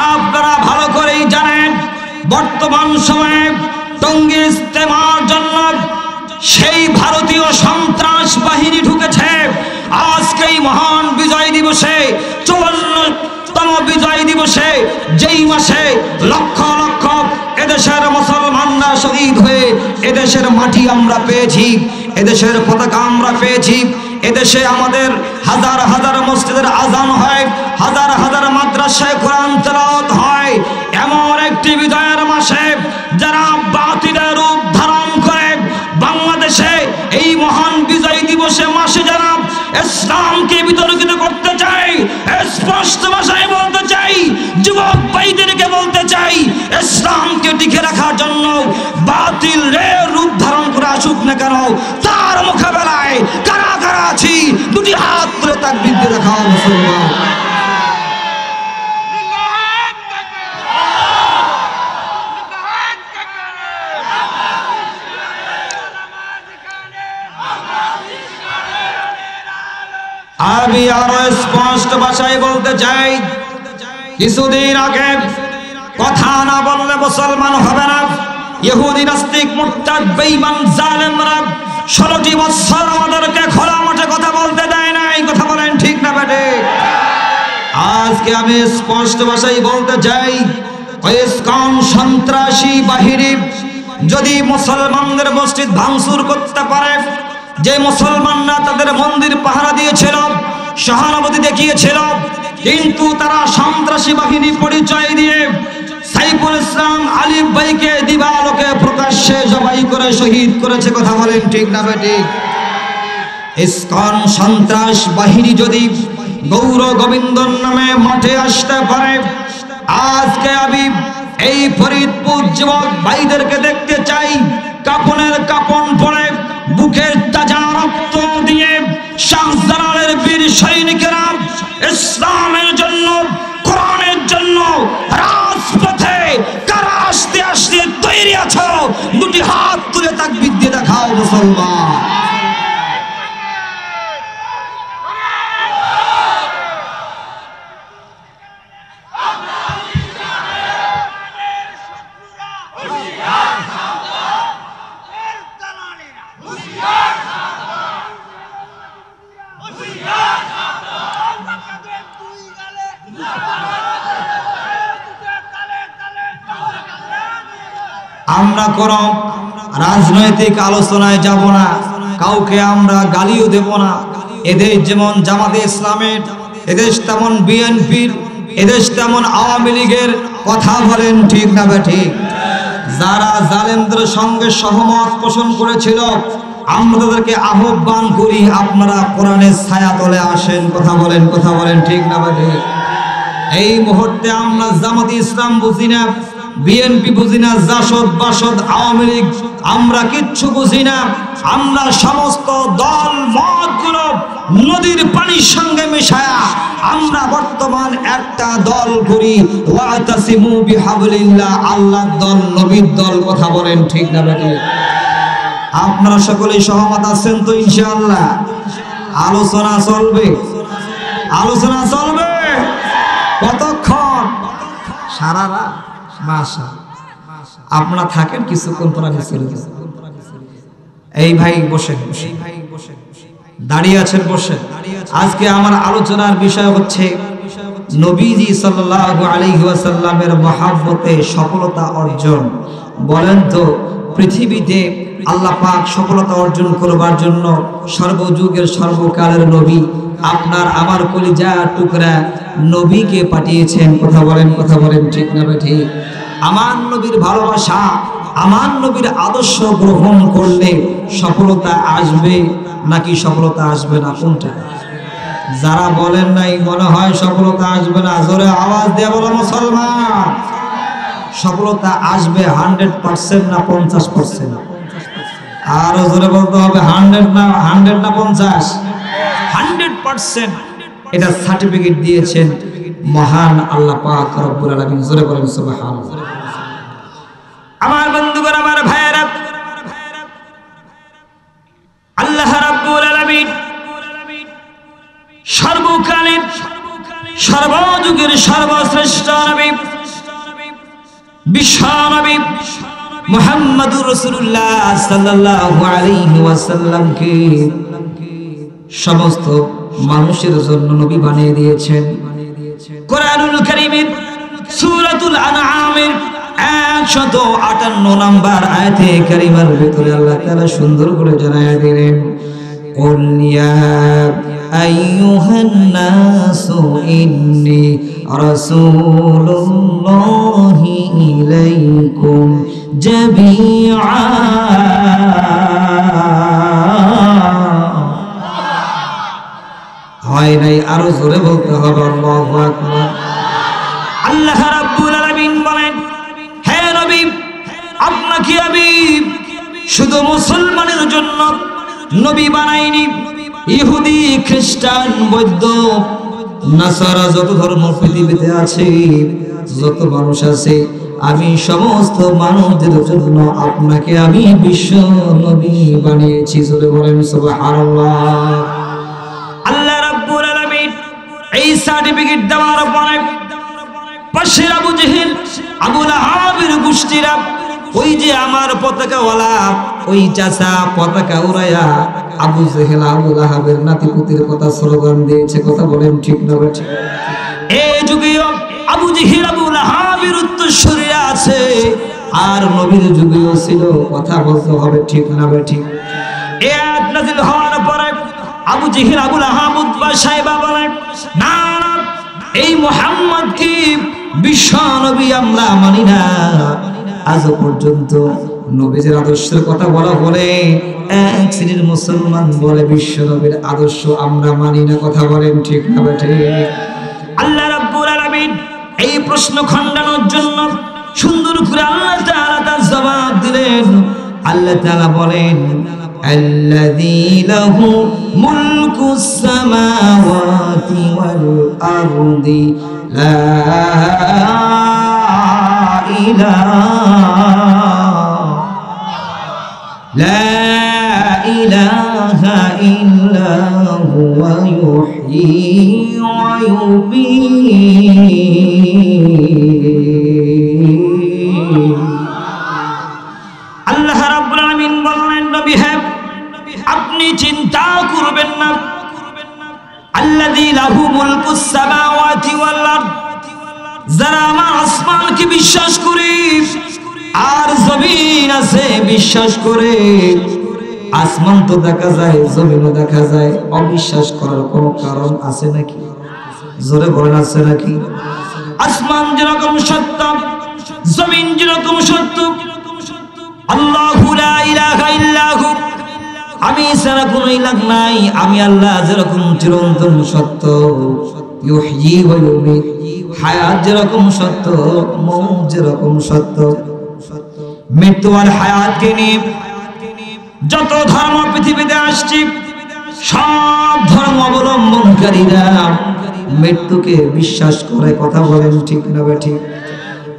আপনারা ভালো করেই জানেন বর্তমান সময়ে টঙ্গী ইজতেমার জন্য সেই ভারতীয় সন্ত্রাস বাহিনী ঢুকেছে। আজকে এই মহান বিজয় দিবসে 54তম বিজয় দিবসে যেই মাসে লক্ষ লক্ষ এদেশের মুসলমানরা শহীদ হয়ে এদেশের মাটি আমরা পেয়েছি, এদেশের পতাকা আমরা পেয়েছি, এদেশে আমাদের হাজার হাজার মসজিদের আজান হয়, হাজার হাজার মাদ্রাসায় কোরআন তেলাওয়াত হয়। এমন একটি বিজয়ের মাসে যারা বাতিলের রূপ ধারণ করে বাংলাদেশে এই মহান বিজয় দিবসে মাসে যারা ইসলামকে বিতর্কিত করতে চায়, স্পষ্ট ভাষায় বলতে চাই, যুবক ভাইদেরকে বলতে চাই, ইসলামকে টিকে রাখার জন্য বাতিল রূপ ধারণ করে আসুক না কেন, তার মোকাবেলায় কারা কারা আছি দুটি হাত তুলে তাকবীর দিয়ে দেখাও মুসলমান। আমি আরো স্পষ্ট ভাষায় বলতে চাই, কিছুদিন আগে কথা না বললে মুসলমান হবে না। ইহুদি নাস্তিক মুরতাদ বেঈমান জালেমরা 16টি বছর আমাদেরকে খোলা মাঠে কথা বলতে দেয় না। এই কথা বলেন ঠিক না বেটে? আজকে আমি স্পষ্ট ভাষায় বলতে চাই, ওই ইসকন সন্ত্রাসী বাহিনী যদি মুসলমানদের মসজিদ ভাঙচুর করতে পারে, যে মুসলমানরা তাদের মন্দির পাহারা দিয়েছিল, সহানুভূতি দেখিয়েছিল, কিন্তু তারা সন্ত্রাসী বাহিনী পরিচয় দিয়ে সাইফুল ইসলাম আলিফ ভাইকে দিবালোকে প্রকাশ্যে জবাই করে শহীদ করেছে। কথা বলেন ঠিক না বেটি? ইসকন সন্ত্রাস বাহিনী যদি গৌর গোবিন্দর নামে মাঠে আসতে পারে, আজকে আমি এই ফরিদপুর যুবক ভাইদেরকে দেখতে চাই কাপনের কাপন পরে বুকের তাজা রক্ত দিয়ে শাহজালালের বীর সৈনিকেরা ইসলামের জন্য, কোরআনের জন্য রাজপথে কারা আসতে আসতে তৈরি আছো, দুটি হাত তুলে তাকবীর দিয়ে দেখাও মুসলমান। আমরা কোনো রাজনৈতিক আলোচনায় যাব না, কাউকে আমরা গালিও দেব না। এদেশ যেমন জামাতে ইসলামের, এদেশ তেমন বিএনপির, এদেশ তেমন আওয়ামী লীগের। কথা বলেন ঠিক না ঠিক? যারা জালেমদের সঙ্গে সহমত পোষণ করেছিল, আমরা তাদেরকে আহ্বান করি আপনারা কোরআনের ছায়া তলে আসেন। কথা বলেন ঠিক না ঠিক? এই মুহূর্তে আমরা জামাতে ইসলাম বুঝি না, বিএনপি বুঝি না, জাসদ বাসদ আওয়ামী লীগ আমরা কিচ্ছু বুঝি না। আমরা সমস্ত দল মতগুলো নদীর পানির সঙ্গে মেশায়া আমরা বর্তমান একটা দল করি, ওয়াতাসিমু বিহাবলিল্লাহ, আল্লাহর দল, নবীর দল। কথা বলেন ঠিক না বেটি? আপনারা সকলেই সহমত আছেন তো ইনশাআল্লাহ? আলোচনা চলবে, আলোচনা চলবে। কতক্ষণ? সারা রাত। মাশা আপনারা থাকেন কিছুক্ষণ পর আমি চলে যাব। এই ভাই বসেন, দাঁড়িয়ে আছেন বসেন। আজকে আমার আলোচনার বিষয় হচ্ছে নবীজি সাল্লাল্লাহু আলাইহি ওয়াসাল্লামের মহব্বতে সফলতা অর্জন। বলেন তো পৃথিবীতে আল্লাহ পাক সফলতা অর্জন করবার জন্য সর্বযুগের সর্বকালের নবী আপনার আমার কলিজা টুকরা নবীকে পাঠিয়েছেন। কথা বলেন ঠিক না ঠিক? আমার নবীর ভালোবাসা, আমার নবীর আদর্শ গ্রহণ করলে সফলতা আসবে নাকি সফলতা আসবে না? কোনটা? যারা বলেন নাই মনে হয় সফলতা আসবে না, জোরে আওয়াজ দিয়ে বলো মুসলমান। সফলতা আসবে 100% না 50%? আরো জোরে বলতে হবে 100 না 50? 100%। এটা সার্টিফিকেট দিয়েছেন মহান আল্লাহ পাক রব্বুল আলামিন। জোরে বলেন সুবহানাল্লাহ। আমার বন্ধুগণ, আমার ভাইয়েরা, আল্লাহ রাব্বুল আলামিন সর্বকালের সর্বযুগের সর্বশ্রেষ্ঠ নবী বিশ্ব নবী মুহাম্মদুর রাসূলুল্লাহ সাল্লাল্লাহু আলাইহি ওয়াসাল্লামকে সমস্ত মানুষের জন্য নবী বানিয়ে দিয়েছেন। কোরআনুল কারীমের সূরাতুল আনআমের 158 নম্বর আয়াতে কারিমার ভিতরে আল্লাহ তাআলা সুন্দর করে জানায়া দিলেন, কুল ইয়া আইয়ুহান নাসু ইন্নী রাসূলুল্লাহি ইলাইকুম জামিআ। হয় নাই, আরো জোরে বলতে হবে আল্লাহু আকবার। আল্লাহ রাব্বুল আলামিন বলেন, হে নবী, আপনাকে আমি শুধু মুসলমানের জন্য নবী বানাইনি। ইহুদি, খ্রিস্টান, বৌদ্ধ, নাসারা যত ধর্ম পৃথিবীতে আছে, যত মানুষ আছে, আমি সমস্ত মানুষদের জন্য আপনাকে আমি বিশ্ব নবী বানিয়েছি। জোরে বলেন সুবহানাল্লাহ। আল্লাহ রাব্বুল আলামিন এই সার্টিফিকেট দেওয়ার পরে পাশের আবু জেহেল, আবু লাহাবের গোষ্ঠীরা, ওই যে আমার পতাকাওয়ালা ওই চাচা পতাকা উড়াইয়া আবু জেহেল আবু লাহাবের নাতিপুতির কথা স্লোগান দিয়েছে। কথা বলেন ঠিক না ঠিক? এই যুগেও আবু জেহেল আবু লাহাবের উত্তরসূরিরা আছে, আর নবীর যুগেও ছিল। কথা বলতে হবে ঠিক না ঠিক? এই আয়াত নাযিল হওয়ার পরে আবু জেহেল আবু লাহাব উতবা সাহেবা বলেন, না, এই মুহাম্মদ কি বিশ্ব নবী আমরা মানি না। আজ পর্যন্ত নবীর আদর্শের কথা বলা হলে এক শ্রেণীর মুসলমান বলে বিশ্ব নবীর আদর্শ আমরা মানি না। কথা বলেন ঠিক না ঠিক? আল্লাহ রাব্বুল আলামিন এই প্রশ্ন খণ্ডানোর জন্য সুন্দর করে আল্লাহ তাআলা তার জবাব দিলেন। আল্লাহ তাআলা বলেন, আল্লাযী লাহু মুলকুস সামাওয়াতি ওয়াল আরদি লা ইলাহা ইল্লা হুয়া ইউহয়ী ওয়া ইউমীত। আল্লাহ রাব্বুল আলামিন বললেন, নবী হে, আপনি চিন্তা করবেন না। আল্লাযী লাহু মুলকুস সামাওয়াতি ওয়াল আরদ, যারা আমার আসমানকে বিশ্বাস করে আর জমিন আছে বিশ্বাস করে। আসমান তো দেখা যায়, জমিনও দেখা যায়, অবিশ্বাস করার কোনো কারণ আছে নাকি? জোরে বলেন, আছে নাকি? আসমান যেরকম সত্য, জমিন যেরকম সত্য, আল্লাহু লা ইলাহা ইল্লাহু, আমি ছাড়া কোনো ইলাহ নাই, আমি আল্লাহ যেরকম চিরন্তন সত্য, ইউহয়ী ওয়া ইউমীত, হায়াত যেরকম সত্য, মৌত যেরকম সত্য। মৃত্যু আর হায়াতকে নিয়ে যত ধর্ম পৃথিবীতে আসছে, সব ধর্ম অবলম্বনকারীরা মৃত্যুকে বিশ্বাস করে। কথা বলেন ঠিক না ঠিক?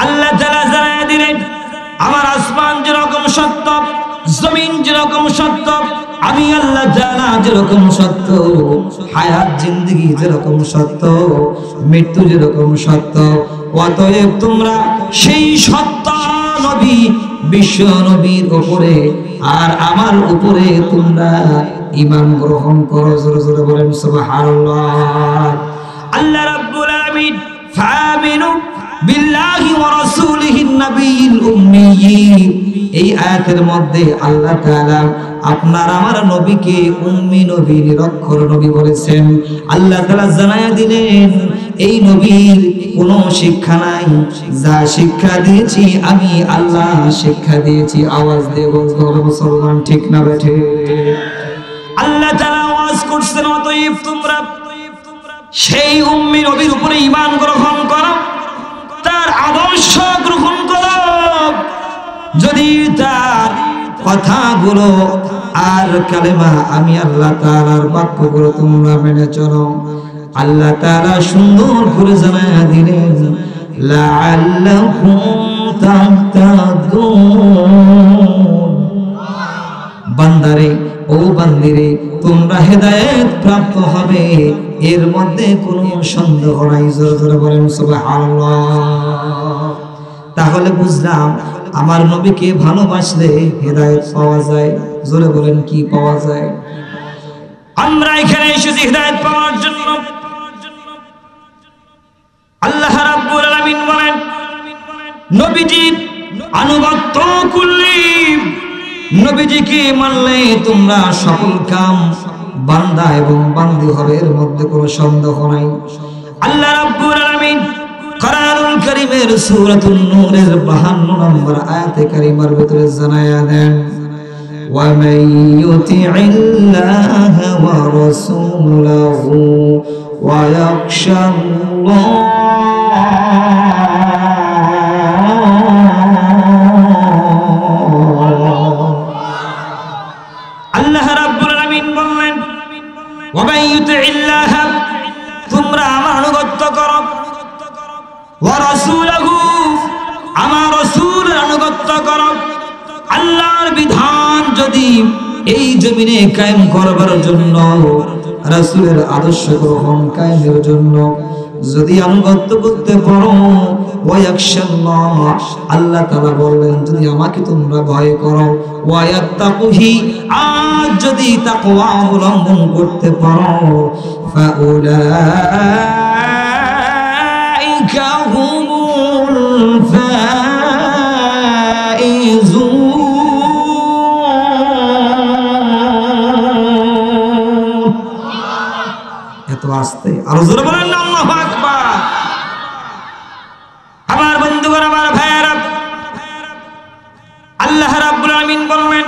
আল্লাহ তাআলা জানায়া দিলেন, আমার আসমান যেরকম সত্য, জমিন যেরকম সত্য, আমি আল্লাহ তাআলা যেরকম সত্য, হায়াত জিন্দেগি যেরকম সত্য, মৃত্যু যেরকম সত্য। অতএব তোমরা সেই সত্য নবী বিশ্ব নবীর উপরে আর আমার উপরে তোমরা ঈমান গ্রহণ করো। জোরে জোরে বলেন সুবহানাল্লাহ। আল্লাহ রাব্বুল আলামিন ফামিনু বিল্লাহি ওয়া রাসূলিহিন নাবিয়্যিল উম্মিয়্যি, এই আয়াতের মধ্যে আল্লাহ তাআলা আপনার আমার নবীকে উম্মি নবী, নিরক্ষর নবী বলেছেন। আল্লাহ তাআলা জানায়া দিলেন, এই নবীর কোনো শিক্ষা নাই, যা শিক্ষা দিয়েছি আমি আল্লাহ শিক্ষা দিয়েছি। আওয়াজ দিয়ে বলতে হবে মুসলমান ঠিক না বেঠে? আল্লাহ তাআলা আওয়াজ করছেন, অতএব তোমরা সেই উম্মি নবীর উপরে ঈমান গ্রহণ করো, তার আদর্শ গ্রহণ করো। যদি তার কথাগুলো আর কালেমা আমি আল্লাহ তাআলার বাক্যগুলো তোমরা মেনে চলো, আল্লাহ তাআলা সুন্দর করে জানায়া দিলেন, লাআল্লাকুম তাহতাদুন। বান্দারে, ও বান্দিরে, তোমরা হেদায়েত প্রাপ্ত হবে, এর মধ্যে কোনো সন্দেহ নাই। জোরে জোরে বলেন সুবহানাল্লাহ। তাহলে বুঝলাম আমার নবীকে ভালোবাসলে হেদায়েত পাওয়া যায়। জোরে বলেন কি পাওয়া যায়? আমরা এখানে এসেছি হেদায়েত পাওয়ার জন্য। আল্লাহ রাব্বুল আলামিন বলেন নবীজি আনুগত্য করলে, নবীজিকে মানলে তোমরা সকল কাম বান্দা এবং বান্দি হবে, এর মধ্যে কোনো সন্দেহ নাই। আল্লাহ রাব্বুল আলামিন কোরআনুল কারীমের সূরাতুন নূরের 52 নম্বর আয়াতে কারিমার ভিতরে জানায়া দেন ওয়া মান ইউতি'ইল্লাহা ওয়া রাসূলাহু ওয়া ইয়াখশাল্লাহ আল্লাহ রাব্বুল আলামিন বললেন ওয়া মান ইউতি'ইল্লাহা তোমরা আমার আনুগত্য করো, ওয়া রাসূলহু আমার রাসূলের আনুগত্য করো। আল্লাহর বিধান যদি এই জমিনে কায়েম করবার জন্য, রাসূলের আদর্শ গ্রহণ কায়েমের জন্য যদি আনুগত্য করতে পারো, ওয়া ইয়াখশাল্লাহ আল্লাহ তাআলা বললেন যদি আমাকে তোমরা ভয় করো, ওয়া ইয়াত্তাকুহি আর যদি তাকওয়া অবলম্বন করতে পারো, ফাউলাইকা হুমুল ফাইজুন। এত আস্তে আরো জোরে বলেন না আল্লাহু আকবার। আমার বন্ধুগণ, আমার ভাইয়েরা, আল্লাহ রাব্বুল আলামিন বললেন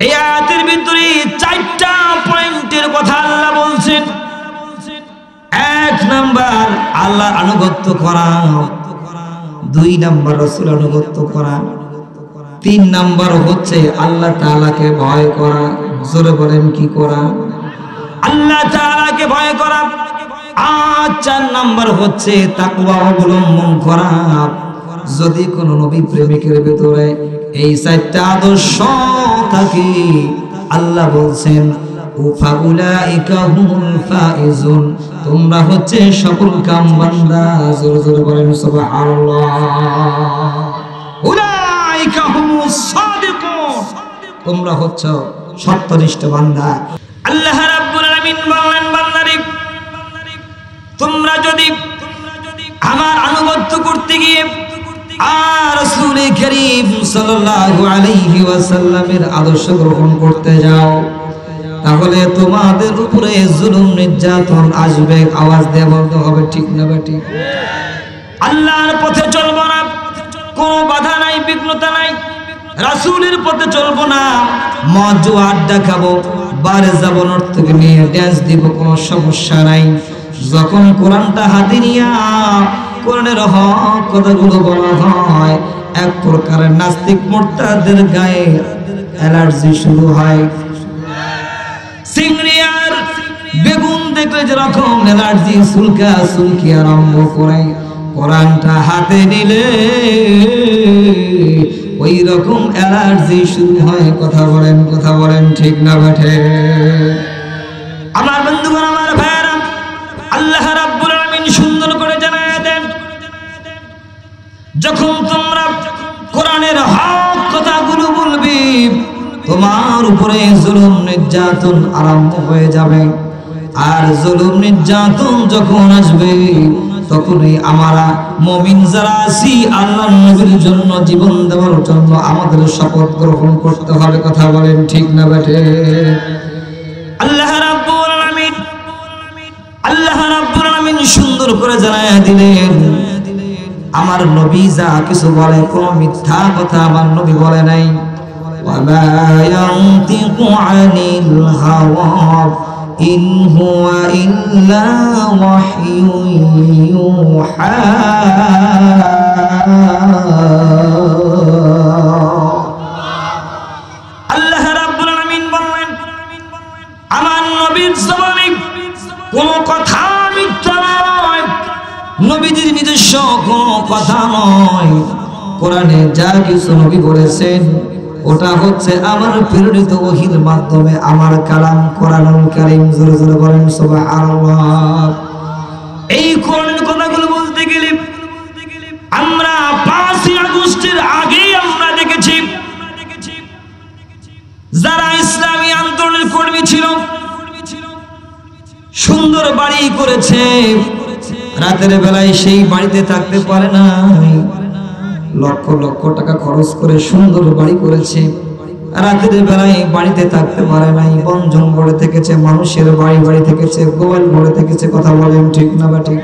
এই আয়াতের ভিতরে 4টা পয়েন্টের কথা আল্লাহ বলছেন। 1 নাম্বার আল্লাহর আনুগত্য করা, 2 নাম্বার রাসূল আনুগত্য করা, 3 নাম্বার হচ্ছে আল্লাহ তাআলাকে ভয় করা। জোরে বলেন কি করা? আল্লাহ তাআলাকে ভয় করা। আর 4 নাম্বার হচ্ছে তাকওয়া অবলম্বন করা। যদি কোন নবী প্রেমিকের ভিতরে এই 4টা আদর্শ থাকে, আল্লাহ বলছেন ফাউলাইকা হুমুল ফাইজুন তোমরা হচ্ছে সকল কাম বান্দা। জোরে জোরে বলেন সুবহানাল্লাহ। উলাইকা হুমুস সাদিকুন তোমরা হচ্ছে সত্যনিষ্ঠ বান্দা। আল্লাহ রাব্বুল আলামিন বলেন বান্দারে তোমরা যদি আমার আনুগত্য করতে গিয়ে আর রাসূল কারীম সাল্লাল্লাহু আলাইহি ওয়াসাল্লামের আদর্শ গ্রহণ করতে যাও, তাহলে তোমাদের উপরে জুলুম নির্যাতন আসবে। আওয়াজ দিয়ে বলতে হবে ঠিক না বেটি? আল্লাহর পথে চলবো না, কোনো বাধা নাই, বিঘ্নতা নাই। রাসূলের পথে চলবো না, মদ জুয়া আড্ডা খাবো, বারে যাবো, নর্তকী নিয়ে ড্যান্স দিব, কোনো সমস্যা নাই। যখন কোরআনটা হাতে নিয়া কোরআনের হক কথাগুলো বলা হয়, এক প্রকারের নাস্তিক মুরতাদের গায়ে অ্যালার্জি শুরু হয়। চিংড়ি আর বেগুন দেখলে যেরকম অ্যালার্জি সুলকি আরম্ভ করে, কোরআনটা হাতে নিলে ওই রকম অ্যালার্জি শুরু হয়। কথা বলেন ঠিক না বেঠে? আমার বন্ধুগণ, আমার ভাইরা, আল্লাহ রাব্বুল আলামিন সুন্দর করে জানায়া দেন যখন তোমরা কোরআনের হক কথাগুলো বলবে, তোমার উপরে জুলুম নির্যাতন আরম্ভ হয়ে যাবে। আর জুলুম নির্যাতন যখন আসবে, তখনই আমরা মুমিন যারা আছি আল্লাহর নবীর জন্য জীবন দেওয়ার জন্য আমাদের শপথ গ্রহণ করতে হবে। কথা বলেন ঠিক না বেঠে? আল্লাহ রাব্বুল আলামিন সুন্দর করে জানায়া দিলেন আমার নবী যা কিছু বলে কোনো মিথ্যা কথা আমার নবী বলে নাই। ওয়ামা ইয়ানতিকু আনিল হাওয়া ইন হুয়া ইল্লা ওয়াহয়ুন ইউহা। আল্লাহ রাব্বুল আলামিন বলেন আমার নবীর জবানে কোনো কথা মিথ্যা নয়, নবীজির নিজস্ব কোনো কথা নয়। কোরআনে যা কিছু নবী বলেছেন ওটা হচ্ছে আমার প্রেরিত ওহীর মাধ্যমে আমার কালাম কোরআনুল কারীম। জোরে জোরে বলেন সুবহানাল্লাহ। এই কোরআনের কথাগুলো বলতে গেলে আমরা 5ই আগস্টের আগেই আমরা দেখেছি যারা ইসলামী আন্দোলনের কর্মী ছিল সুন্দর বাড়ি করেছে, রাতের বেলায় সেই বাড়িতে থাকতে পারে না, লক্ষ লক্ষ টাকা খরচ করে সুন্দর বাড়ি করেছে, রাতের বেলায় বাড়িতে থাকতে পারে নাই, বন জঙ্গলে থেকেছে, মানুষের বাড়ি বাড়ি থেকেছে, গোয়াল ঘরে থেকেছে। কথা বলেন ঠিক না বা ঠিক?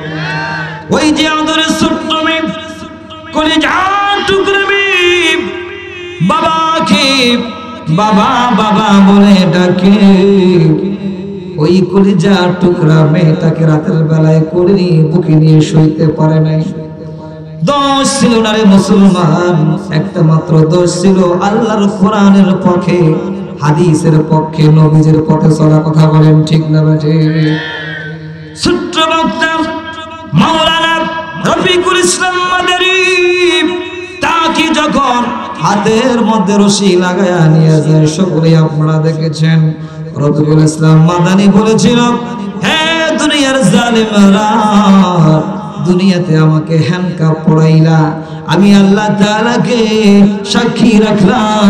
ওই যে আদরের ছোট্ট মেয়ে কলিজার টুকরা মেয়ে বাবাকে বাবা বাবা বলে ডাকে, ওই কলিজার টুকরা মেয়েটাকে রাতের বেলায় করে নিয়ে বুকে নিয়ে শুইতে পারে নাই। দোষ ছিল না রে মুসলমান, একটা মাত্র দোষ ছিল আল্লাহর কোরআনের পক্ষে, হাদিসের পক্ষে, নবীজির পথে চলা। কথা বলেন ঠিক না বেটে? ছোট্ট বক্তা মাওলানা রফিকুল ইসলাম মাদারী তাকে যখন হাতের মধ্যে রশি লাগায়া নিয়ে যায়, সকলে আপনারা দেখেছেন, রফিকুল ইসলাম মাদানী বলেছিল, হে দুনিয়ার জালিমরা, দুনিয়াতে আমাকে হ্যান্ডকাপ পড়াইলা, আমি আল্লাহ তাআলাকে সাক্ষী রাখলাম,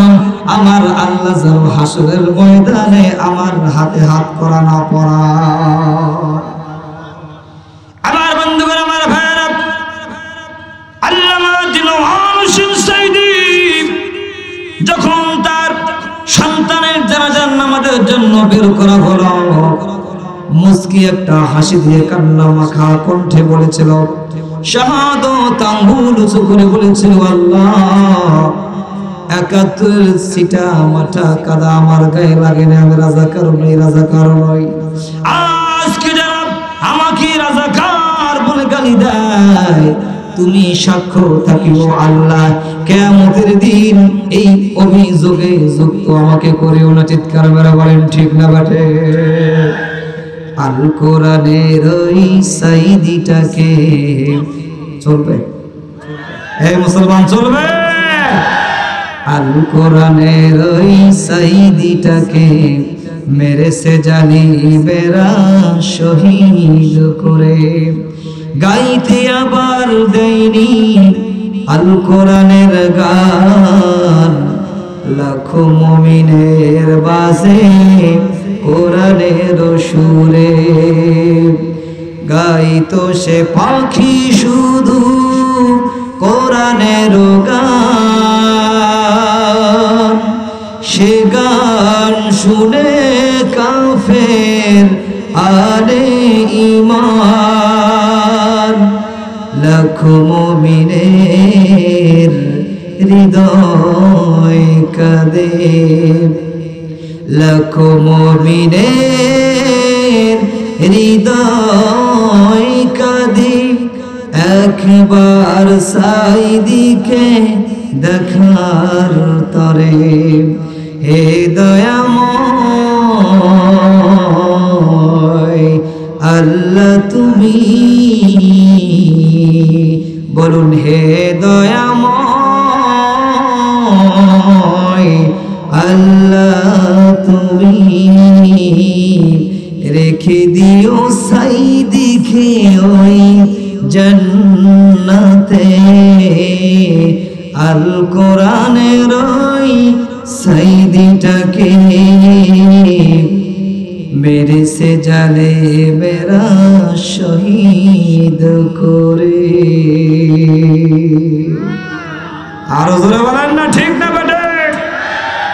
আমার আল্লাহ যেন হাসরের ময়দানে আমার হাতে হাত করা না পড়া। আমার বন্ধুগণ, আমার ভাইরা, আল্লামা দিলওয়ার হোসেন সাইদী যখন তার সন্তানের জানাজার নামাজের জন্য বের করা হলো, মুস্কি একটা হাসি দিয়ে কান্না মাখা কণ্ঠে বলেছিল, শাহাদাত আঙ্গুল উঁচু করে বলেছিল, আল্লাহ ৭১ সিটা মাথা কাদা আমার গায়ে লাগে না, আমি রাজাকার নই, রাজাকার নই। আজকে যারা আমাকে রাজাকার বলে গালি দেয়, তুমি সাক্ষ্য থাকিও আল্লাহ, কিয়ামতের দিন এই অভিযোগে যুক্ত আমাকে করিও না। চিৎকার মেরে বলেন ঠিক না বাটে? আল কোরআনের ওই সাইদিটাকে চলবে, এই মুসলমান চলবে? আল কোরআনের ওই সাইদিটাকে মেরেছে জালিমেরা শহীদ করে, গাইতে আবার দেয়নি আল কোরআনের গান, লাখো মুমিনের বাজে কোরআনের সুরে, গাইতো সে পাখি শুধু কোরআনের গান, সে গান শুনে কাফের আলে ঈমান, লাখো মুমিনের হৃদয় কাঁদে, লাখো মুমিনের হৃদয় কাঁদে, একবার সাইদিকে দেখার তরে, হে দয়াময় আল্লাহ তুমি, বলুন হে দয়াময় আল্লাহ তুমি, রেখে দিও সাইদিকে ওই জান্নাতে, আল কোরআনের ওই সাইদিটাকে মেরে সে জালে মেরা শহীদ করে। আরো জোরে বলেন না ঠিক?